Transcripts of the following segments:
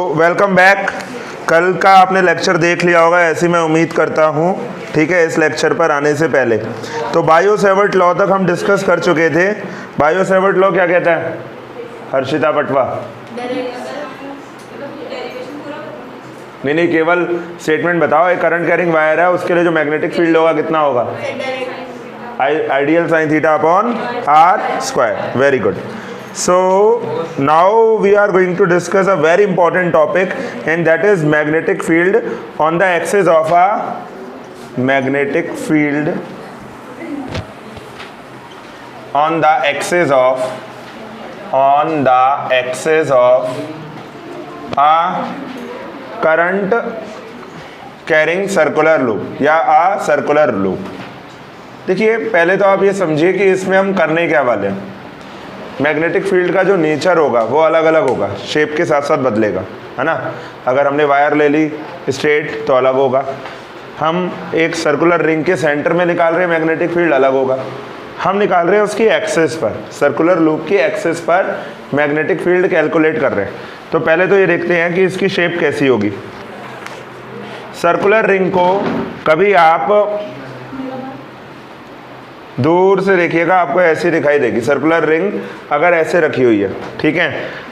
Welcome back. कल का आपने लेक्चर देख लिया होगा, ऐसी मैं उम्मीद करता हूँ, ठीक है। इस लेक्चर पर आने से पहले तो बायो सेवर्ट लॉ तक हम डिस्कस कर चुके थे। बायो सेवर्ट लॉ क्या कहता है हर्षिता पटवा? नहीं, केवल स्टेटमेंट बताओ। एक करंट कैरिंग वायर है, उसके लिए जो मैग्नेटिक फील्ड होगा कितना होगा? I dl sine theta upon r square. Very good. So now we are going to discuss a very important topic, and that is magnetic field on the axis of a magnetic field on the axis of a current carrying circular loop या a circular loop। देखिए, पहले तो आप ये समझिए कि इसमें हम करने क्या वाले हैं। मैग्नेटिक फील्ड का जो नेचर होगा वो अलग अलग होगा, शेप के साथ साथ बदलेगा, है ना। अगर हमने वायर ले ली स्ट्रेट तो अलग होगा, हम एक सर्कुलर रिंग के सेंटर में निकाल रहे हैं मैग्नेटिक फील्ड, अलग होगा। हम निकाल रहे हैं उसकी एक्सिस पर, सर्कुलर लूप की एक्सिस पर मैग्नेटिक फील्ड कैलकुलेट कर रहे हैं। तो पहले तो ये देखते हैं कि इसकी शेप कैसी होगी। सर्कुलर रिंग को कभी आप दूर से देखिएगा, आपको ऐसी दिखाई देगी। सर्कुलर रिंग अगर ऐसे रखी हुई है, ठीक है।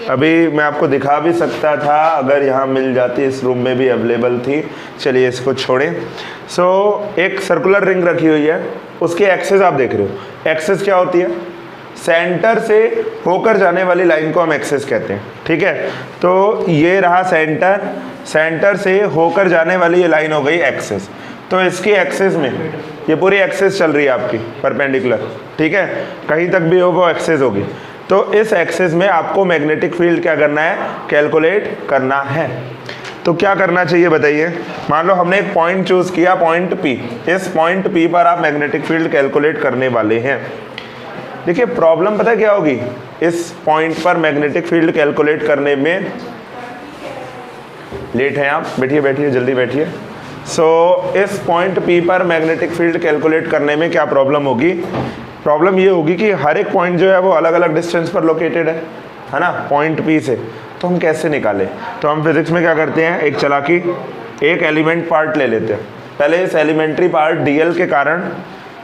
अभी मैं आपको दिखा भी सकता था अगर यहाँ मिल जाती, इस रूम में भी अवेलेबल थी। चलिए इसको छोड़ें। एक सर्कुलर रिंग रखी हुई है, उसकी एक्सिस आप देख रहे हो। एक्सिस क्या होती है? सेंटर से होकर जाने वाली लाइन को हम एक्सिस कहते हैं, ठीक है। तो ये रहा सेंटर, सेंटर से होकर जाने वाली ये लाइन हो गई एक्सिस। तो इसकी एक्सिस में ये पूरी एक्सिस चल रही है आपकी परपेंडिकुलर, ठीक है। कहीं तक भी हो वो एक्सिस होगी। तो इस एक्सिस में आपको मैग्नेटिक फील्ड क्या करना है? कैलकुलेट करना है। तो क्या करना चाहिए बताइए। मान लो हमने एक पॉइंट चूज किया, पॉइंट पी। इस पॉइंट पी पर आप मैग्नेटिक फील्ड कैलकुलेट करने वाले हैं। देखिए, प्रॉब्लम पता है क्या होगी इस पॉइंट पर मैग्नेटिक फील्ड कैलकुलेट करने में? लेट हैं आप, बैठिए जल्दी बैठिए। इस पॉइंट P पर मैग्नेटिक फील्ड कैलकुलेट करने में क्या प्रॉब्लम होगी? प्रॉब्लम ये होगी कि हर एक पॉइंट जो है वो अलग अलग डिस्टेंस पर लोकेटेड है ना, पॉइंट P से। तो हम कैसे निकालें? तो हम फिजिक्स में क्या करते हैं, एक चालाकी, एक एलिमेंट पार्ट ले लेते हैं। पहले इस एलिमेंट्री पार्ट dl के कारण,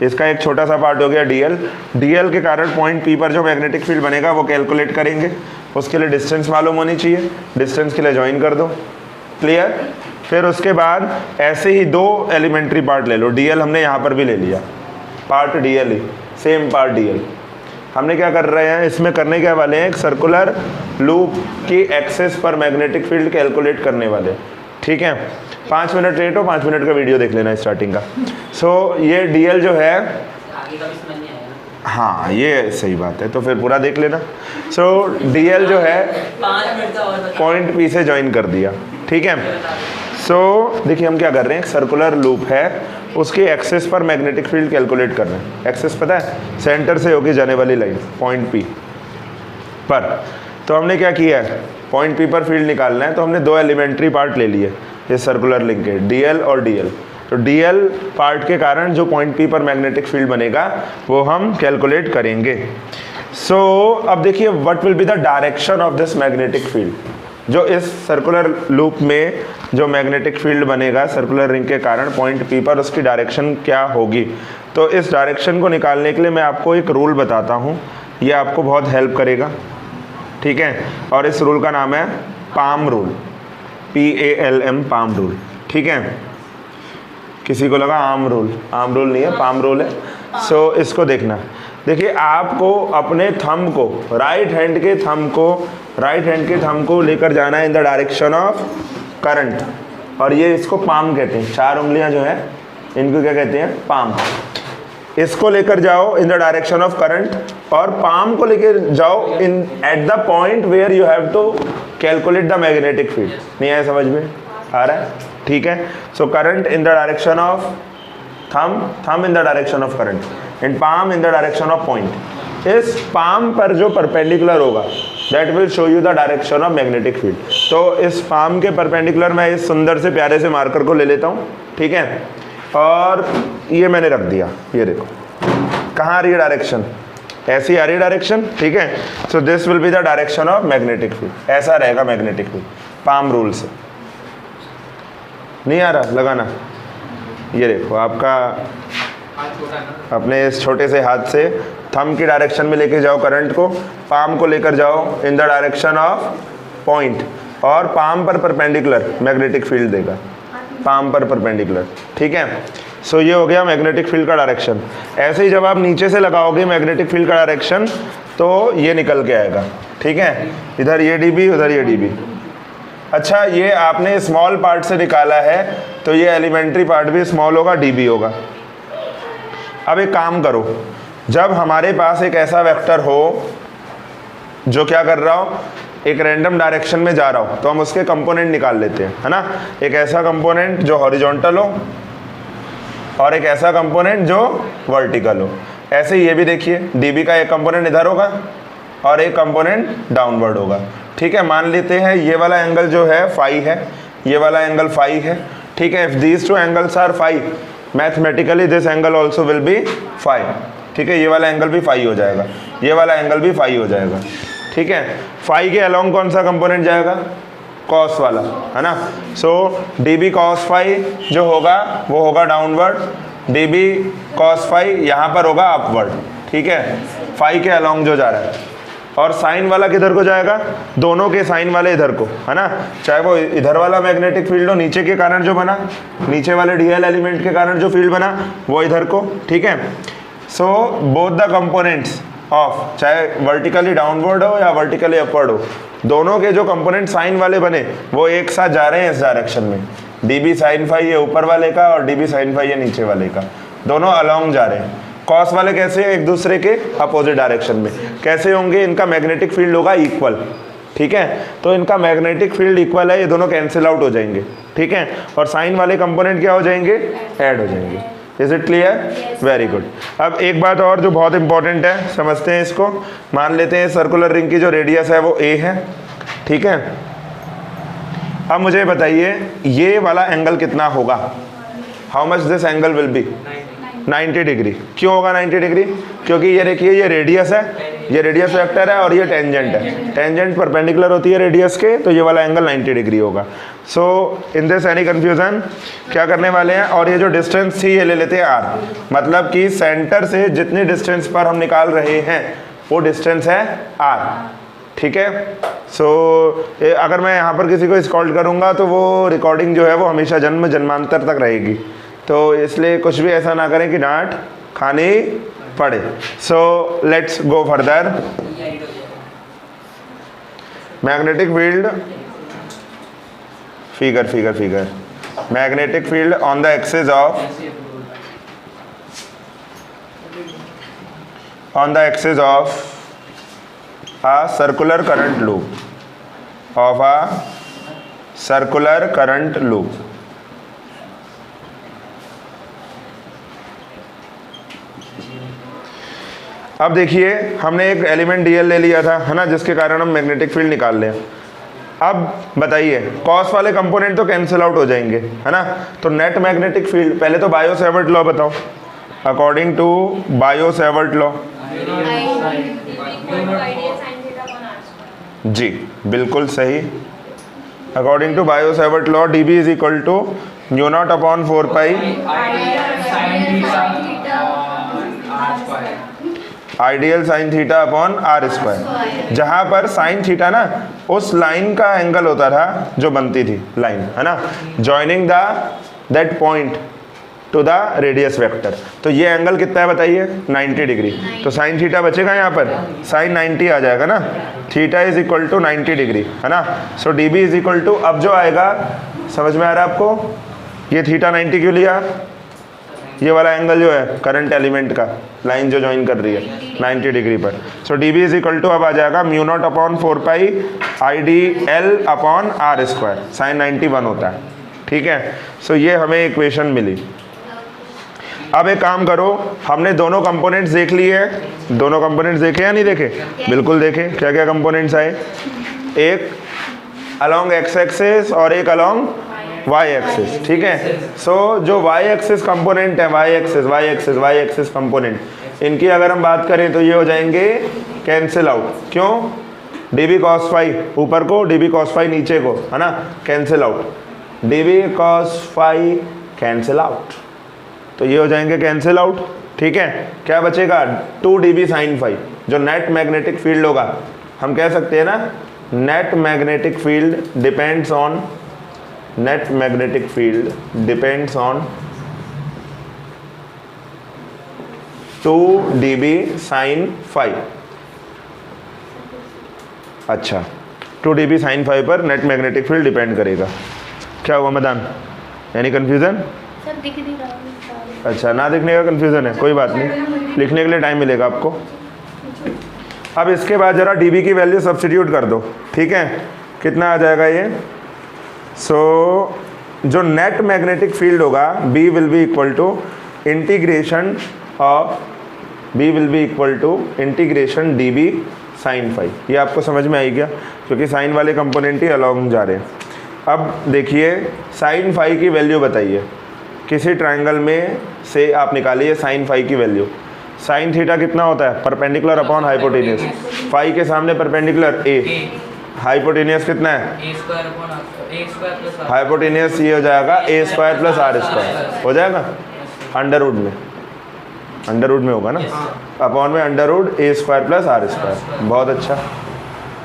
इसका एक छोटा सा पार्ट हो गया dl के कारण पॉइंट P पर जो मैग्नेटिक फील्ड बनेगा वो कैलकुलेट करेंगे। उसके लिए डिस्टेंस मालूम होनी चाहिए, डिस्टेंस के लिए ज्वाइन कर दो। क्लियर? फिर उसके बाद ऐसे ही दो एलिमेंट्री पार्ट ले लो। dl हमने यहाँ पर भी ले लिया, पार्ट dl ही, सेम पार्ट dl। हमने क्या कर रहे हैं, इसमें करने क्या वाले हैं, एक सर्कुलर लूप की एक्सिस पर मैग्नेटिक फील्ड कैलकुलेट करने वाले, ठीक है। 5 मिनट लेट हो, 5 मिनट का वीडियो देख लेना स्टार्टिंग का। ये dl जो है, हाँ ये सही बात है, तो फिर पूरा देख लेना। dl जो है पॉइंट P से ज्वाइन कर दिया, ठीक है। देखिए हम क्या कर रहे हैं, सर्कुलर लूप है, उसकी एक्सिस पर मैग्नेटिक फील्ड कैलकुलेट कर रहे हैं। एक्सिस पता है, सेंटर से होके जाने वाली लाइन पॉइंट P पर। तो हमने क्या किया है, पॉइंट P पर फील्ड निकालना है, तो हमने दो एलिमेंट्री पार्ट ले लिए इस सर्कुलर लिंक के, dl और dl। तो dl पार्ट के कारण जो पॉइंट P पर मैग्नेटिक फील्ड बनेगा वो हम कैलकुलेट करेंगे। अब देखिए, what will be the direction of this magnetic field. जो इस सर्कुलर लूप में जो मैग्नेटिक फील्ड बनेगा सर्कुलर रिंग के कारण पॉइंट P पर, उसकी डायरेक्शन क्या होगी। तो इस डायरेक्शन को निकालने के लिए मैं आपको एक रूल बताता हूँ, ये आपको बहुत हेल्प करेगा, ठीक है। और इस रूल का नाम है palm rule, PALM, palm rule, ठीक है। किसी को लगा आम रूल नहीं है, पाम रूल है। इसको देखना। देखिए, आपको अपने थंब को, राइट हैंड के थंब को लेकर जाना है इन द डायरेक्शन ऑफ करंट, और ये इसको पाम कहते हैं। 4 उंगलियां जो है इनको क्या कहते हैं, पाम। इसको लेकर जाओ in the direction of current, और पाम को लेकर जाओ in at the point where you have to calculate the magnetic field. नहीं आया समझ में? आ रहा है, ठीक है। Current in the direction of thumb in the direction of current, and palm in the direction of point. इस पाम पर जो परपेंडिकुलर होगा that will show you the direction of magnetic field. तो इस पाम के परपेंडिकुलर मैं इस सुंदर से प्यारे से मार्कर को ले लेता हूँ, ठीक है। और ये मैंने रख दिया, ये देखो कहाँ आ रही है डायरेक्शन, ऐसी आ रही डायरेक्शन, ठीक है। So this will be the direction of magnetic field, ऐसा रहेगा मैग्नेटिक फील्ड। पाम रूल से। नहीं आ रहा लगाना? ये देखो आपका अपने इस छोटे से हाथ से थंब की डायरेक्शन में लेके जाओ करंट को, पाम को लेकर जाओ in the direction of point, और पाम पर परपेंडिकुलर मैग्नेटिक फील्ड देगा, पाम पर परपेंडिकुलर। ठीक है, सो ये हो गया मैग्नेटिक फील्ड का डायरेक्शन। ऐसे ही जब आप नीचे से लगाओगे मैग्नेटिक फील्ड का डायरेक्शन तो ये निकल के आएगा। ठीक है, इधर ये डीबी, उधर ये डीबी। अच्छा, ये आपने स्मॉल पार्ट से निकाला है तो ये एलिमेंट्री पार्ट भी स्मॉल होगा, डीबी होगा। अब एक काम करो, जब हमारे पास एक ऐसा वेक्टर हो जो क्या कर रहा हो, एक रैंडम डायरेक्शन में जा रहा हो, तो हम उसके कंपोनेंट निकाल लेते हैं, है ना। एक ऐसा कंपोनेंट जो हॉरिजॉन्टल हो और एक ऐसा कंपोनेंट जो वर्टिकल हो। ऐसे ही ये भी देखिए, डीबी का एक कंपोनेंट इधर होगा और एक कंपोनेंट डाउनवर्ड होगा। ठीक है, मान लेते हैं ये वाला एंगल जो है फाई है, ये वाला एंगल फाई है। ठीक है, if these two angles are phi, mathematically this angle also will be phi. ठीक है, ये वाला एंगल भी फाई हो जाएगा, ये वाला एंगल भी फाई हो जाएगा। ठीक है, फाई के अलोंग कौन सा कंपोनेंट जाएगा? कॉस वाला, है ना। सो डीबी कॉस फाई जो होगा वो होगा डाउनवर्ड, डीबी कॉस फाई यहाँ पर होगा अपवर्ड। ठीक है, फाई के अलोंग जो जा रहा है। और साइन वाला किधर को जाएगा? दोनों के साइन वाले इधर को, है ना। चाहे वो इधर वाला मैग्नेटिक फील्ड हो नीचे के कारण जो बना, नीचे वाले डीएल एलिमेंट के कारण जो फील्ड बना वो इधर को। ठीक है, so both the components of, चाहे वर्टिकली डाउनवर्ड हो या वर्टिकली अपवर्ड हो, दोनों के जो कंपोनेंट साइन वाले बने वो एक साथ जा रहे हैं इस डायरेक्शन में। डीबी साइन फाई ये ऊपर वाले का और डीबी साइन फाई ये नीचे वाले का, दोनों अलोंग जा रहे हैं। कॉस वाले कैसे हैं? एक दूसरे के अपोजिट डायरेक्शन में। कैसे होंगे? इनका मैग्नेटिक फील्ड होगा इक्वल। ठीक है, तो इनका मैग्नेटिक फील्ड इक्वल है, ये दोनों कैंसिल आउट हो जाएंगे। ठीक है, और साइन वाले कंपोनेंट क्या हो जाएंगे? ऐड हो जाएंगे। Is it clear? Very good. अब एक बात और जो बहुत इंपॉर्टेंट है, समझते हैं इसको। मान लेते हैं सर्कुलर रिंग की जो रेडियस है वो a है। ठीक है, अब मुझे बताइए ये वाला एंगल कितना होगा? How much this angle will be? 90 degree. क्यों होगा 90 डिग्री? क्योंकि ये देखिए ये रेडियस है, ये रेडियस वेक्टर है और ये टेंजेंट है। टेंजेंट परपेंडिकुलर होती है रेडियस के, तो ये वाला एंगल 90 डिग्री होगा। सो इन दिस एनी कन्फ्यूजन? क्या करने वाले हैं, और ये जो डिस्टेंस थी ये ले लेते हैं r, मतलब कि सेंटर से जितनी डिस्टेंस पर हम निकाल रहे हैं वो डिस्टेंस है r। ठीक है, सो अगर मैं यहाँ पर किसी को स्कॉल्ड करूँगा तो वो रिकॉर्डिंग जो है वो हमेशा जन्म जन्मांतर तक रहेगी, तो इसलिए कुछ भी ऐसा ना करें कि डांट खानी पड़े। So let's go further. Magnetic field, figure magnetic field on the axis of a circular current loop अब देखिए हमने एक एलिमेंट डीएल ले लिया था, है ना, जिसके कारण हम मैग्नेटिक फील्ड निकाल लें। अब बताइए कॉस वाले कंपोनेंट तो कैंसिल आउट हो जाएंगे, है ना, तो नेट मैग्नेटिक फील्ड, पहले तो बायो सेवर्ट लॉ बताओ। According to Biot Savart law, जी बिल्कुल सही। According to Biot Savart law d B is equal to mu naught upon 4 pi I d l sine theta upon r square, जहाँ पर साइन थीटा ना उस लाइन का एंगल होता था जो बनती थी लाइन, है ना, joining that point two the radius vector. तो ये एंगल कितना है बताइए? 90 डिग्री। तो साइन थीटा बचेगा यहाँ पर, साइन 90 आ जाएगा ना, theta is equal to 90 degree, है ना। So d B is equal to, अब जो आएगा समझ में आ रहा है आपको, ये थीटा 90 क्यों लिया? ये वाला एंगल जो है करंट एलिमेंट का, लाइन जो ज्वाइन कर रही है 90 डिग्री पर। So d B is equal to अब आ जाएगा mu naught upon 4 pi I d l upon r square, sine 91 होता है। ठीक है, सो ये हमें इक्वेशन मिली। अब एक काम करो, हमने दोनों कंपोनेंट्स देख लिए हैं, दोनों कंपोनेंट्स देखे या नहीं देखे? बिल्कुल देखे। क्या क्या कंपोनेंट्स आए? एक अलोंग एक्स एक्सिस और एक अलोंग वाई एक्सिस। ठीक है, सो जो वाई एक्सिस कंपोनेंट है, वाई एक्सिस कंपोनेंट, इनकी अगर हम बात करें तो ये हो जाएंगे कैंसिल आउट। क्यों? डीबी कॉस फाई ऊपर को, डीबी कॉस फाई नीचे को, है ना, cancel out, dB cos phi cancel out, तो ये हो जाएंगे कैंसिल आउट। ठीक है, क्या बचेगा 2 dB साइन फाई, जो नेट मैग्नेटिक फील्ड होगा, हम कह सकते हैं ना net magnetic field depends on, net magnetic field depends on 2 dB sine phi. अच्छा, 2 dB साइन फाई पर नेट मैग्नेटिक फील्ड डिपेंड करेगा। क्या हुआ मैदान, यानी कंफ्यूजन? सर दिख नहीं रहा। अच्छा, ना दिखने का कंफ्यूजन है, कोई बात नहीं, लिखने के लिए टाइम मिलेगा आपको। अब इसके बाद जरा डीबी की वैल्यू सब्स्टिट्यूट कर दो। ठीक है, कितना आ जाएगा ये? सो जो नेट मैग्नेटिक फील्ड होगा B will be equal to integration of, B will be equal to integration dB sine phi. ये आपको समझ में आई क्या? क्योंकि साइन वाले कंपोनेंट ही अलॉन्ग जा रहे हैं। अब देखिए साइन फाई की वैल्यू बताइए, किसी ट्रायंगल में से आप निकालिए साइन फाई की वैल्यू। साइन थीटा कितना होता है? परपेंडिकुलर अपॉन हाइपोटेनियस, फाई के सामने परपेंडिकुलर ए, हाइपोटेनियस कितना है? हाइपोटेनियस ये हो जाएगा a square plus r square, हो जाएगा अंडर रूट में, अंडर रूट में होगा ना, अपॉन में under root a square plus r square. बहुत अच्छा,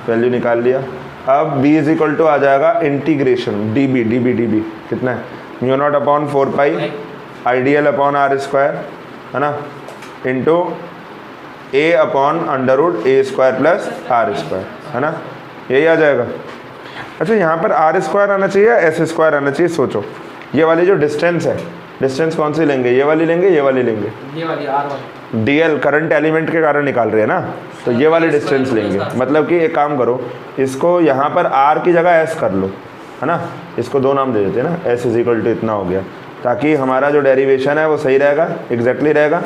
वैल्यू निकाल लिया। अब b इज इक्वल टू आ जाएगा इंटीग्रेशन डी बी कितना है? Mu naught upon 4 pi I dl upon r square, है ना, into a upon under root a square plus r square, है ना, यही आ जाएगा। अच्छा, यहाँ पर आर स्क्वायर आना चाहिए, एस स्क्वायर आना चाहिए। सोचो ये वाली जो डिस्टेंस है, डिस्टेंस कौन सी लेंगे? ये वाली लेंगे, ये वाली लेंगे? ये वाली आर वाली। डीएल करंट एलिमेंट के कारण निकाल रहे हैं ना, तो ये वाली डिस्टेंस लेंगे। मतलब कि एक काम करो, इसको यहाँ पर आर की जगह एस कर लो, है ना, इसको 2 नाम दे देते हैं ना, एस इज इक्वल टू इतना हो गया, ताकि हमारा जो डेरिवेशन है वो सही रहेगा, एग्जैक्टली रहेगा,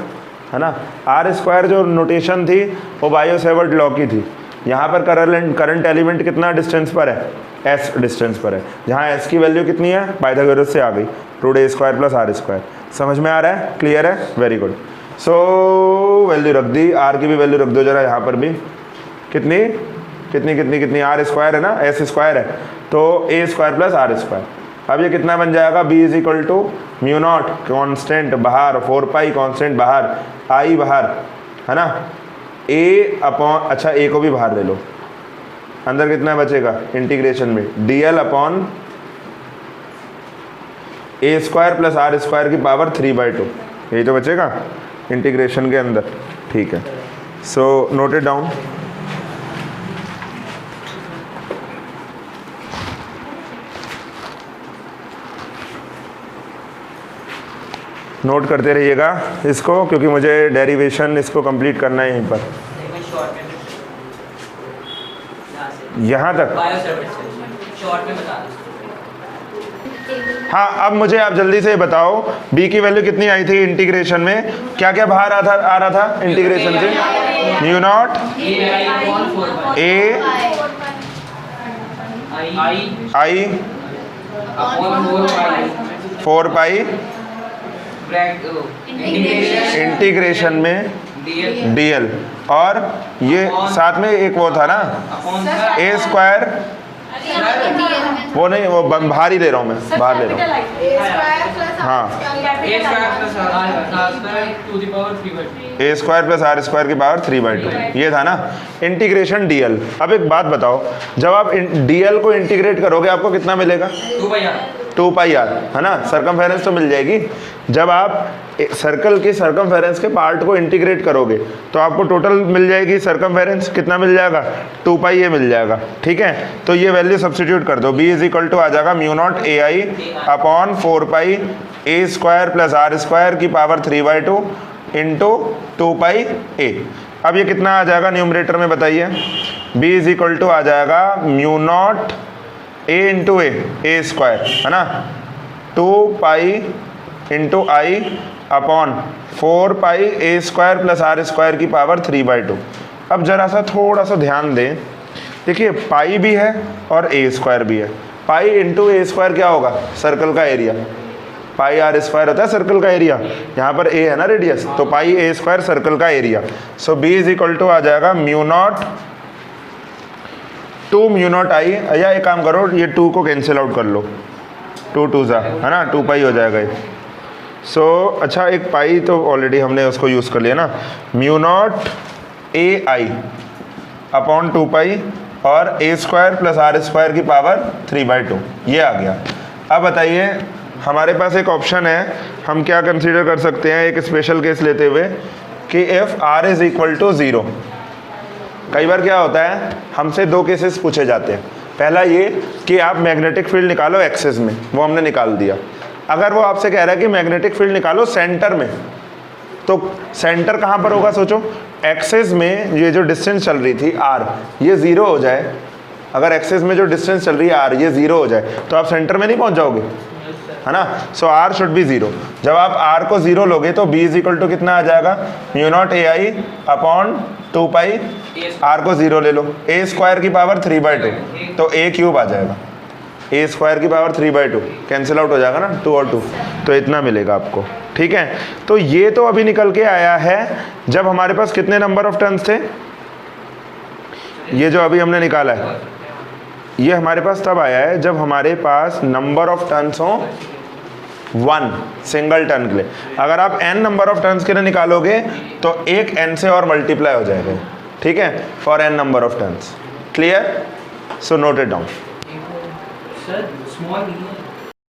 है ना। आर स्क्वायर जो नोटेशन थी वो बायो सेवर्ट लॉ की थी। यहाँ पर करंट एलिमेंट कितना डिस्टेंस पर है? एस डिस्टेंस पर है, जहाँ एस की वैल्यू कितनी है? पाइथागोरस से आ गई, root a square plus r square. समझ में आ रहा है? क्लियर है? Very good. सो वैल्यू रख दी, आर की भी वैल्यू रख दो जरा यहाँ पर भी, कितनी कितनी कितनी कितनी? आर स्क्वायर है ना, एस स्क्वायर है, तो a square plus r square. अब ये कितना बन जाएगा? B is equal to mu naught constant बाहर, 4 पाई कॉन्स्टेंट बाहर, आई बाहर, है ना, ए अपॉन, अच्छा ए को भी बाहर ले लो, अंदर कितना बचेगा इंटीग्रेशन में? Dl upon a square plus r square की पावर 3/2, यही तो बचेगा इंटीग्रेशन के अंदर। ठीक है, so note it down. Note करते रहिएगा इसको, क्योंकि मुझे डेरिवेशन इसको कंप्लीट करना है यहीं पर, यहाँ तक। हाँ, अब मुझे आप जल्दी से बताओ b की वैल्यू कितनी आई थी इंटीग्रेशन में? क्या क्या बाहर आ रहा था इंटीग्रेशन से? Mu naught a I 4 pi integration में डीएल, और ये साथ में एक वो था ना ए स्क्वायर, वो नहीं, वो बाहर ही ले रहा हूँ मैं, बाहर ले रहा हूँ। हाँ, ए स्क्वायर प्लस आर स्क्वायर की पावर 3/2, ये था ना इंटीग्रेशन डीएल। अब एक बात बताओ, जब आप डीएल को इंटीग्रेट करोगे आपको कितना मिलेगा? 2 पाई आर, है ना, सरकमफेरेंस तो मिल जाएगी। जब आप सर्कल की सरकमफेरेंस के पार्ट को इंटीग्रेट करोगे तो आपको टोटल मिल जाएगी सरकमफेरेंस, कितना मिल जाएगा? 2 पाई ये मिल जाएगा। ठीक है, तो ये वैल्यू सब्स्टिट्यूट कर दो, b इज इक्वल टू आ जाएगा mu naught a I upon 4 pi a square plus r square की पावर 3/2 इंटू 2 पाई ए। अब ये कितना आ जाएगा न्यूमरेटर में बताइए? b इज इक्वल टू आ जाएगा mu naught a into a square, है ना, 2 pi into I upon 4 pi a square plus r square की पावर 3/2। अब जरा सा थोड़ा सा ध्यान दें, देखिए पाई भी है और ए स्क्वायर भी है। पाई इंटू ए स्क्वायर क्या होगा? सर्कल का एरिया, पाई आर स्क्वायर होता है सर्कल का एरिया, यहाँ पर ए है ना रेडियस, तो पाई ए स्क्वायर सर्कल का area. So b is equal to आ जाएगा mu naught 2 mu naught I, या एक काम करो ये 2 को कैंसिल आउट कर लो, 2 2 ज़ा है ना, 2 पाई हो जाएगा ये। सो अच्छा एक पाई तो ऑलरेडी हमने उसको यूज़ कर लिया ना, mu naught a I upon 2 पाई और ए स्क्वायर प्लस आर स्क्वायर की पावर 3/2 ये आ गया। अब बताइए हमारे पास एक ऑप्शन है, हम क्या कंसीडर कर सकते हैं एक स्पेशल केस लेते हुए कि if r is equal to 0। कई बार क्या होता है हमसे 2 केसेस पूछे जाते हैं। पहला ये कि आप मैग्नेटिक फील्ड निकालो एक्सिस में, वो हमने निकाल दिया। अगर वो आपसे कह रहा है कि मैग्नेटिक फील्ड निकालो सेंटर में, तो सेंटर कहाँ पर होगा सोचो, एक्सिस में ये जो डिस्टेंस चल रही थी आर ये 0 हो जाए, अगर एक्सिस में जो डिस्टेंस चल रही है आर ये 0 हो जाए तो आप सेंटर में नहीं पहुँच जाओगे, है ना। सो आर शुड बी 0। जब आप आर को 0 लोगे तो बी इज इक्वल टू कितना आ जाएगा, mu naught a I upon 2 pi, r को 0 ले लो, ए स्क्वायर की पावर 3/2 तो ए क्यूब आ जाएगा, ए स्क्वायर की पावर 3/2 कैंसिल आउट हो जाएगा ना, 2 और 2 तो इतना मिलेगा आपको। ठीक है, तो ये तो अभी निकल के आया है जब हमारे पास कितने नंबर ऑफ टर्न्स थे, ये जो अभी हमने निकाला है ये हमारे पास तब आया है जब हमारे पास नंबर ऑफ टर्न्स हो 1 सिंगल टर्न के लिए। अगर आप n नंबर ऑफ टर्न्स के लिए निकालोगे तो एक n से और मल्टीप्लाई हो जाएगा, ठीक है, for n number of turns. Clear? So note it down. Sir small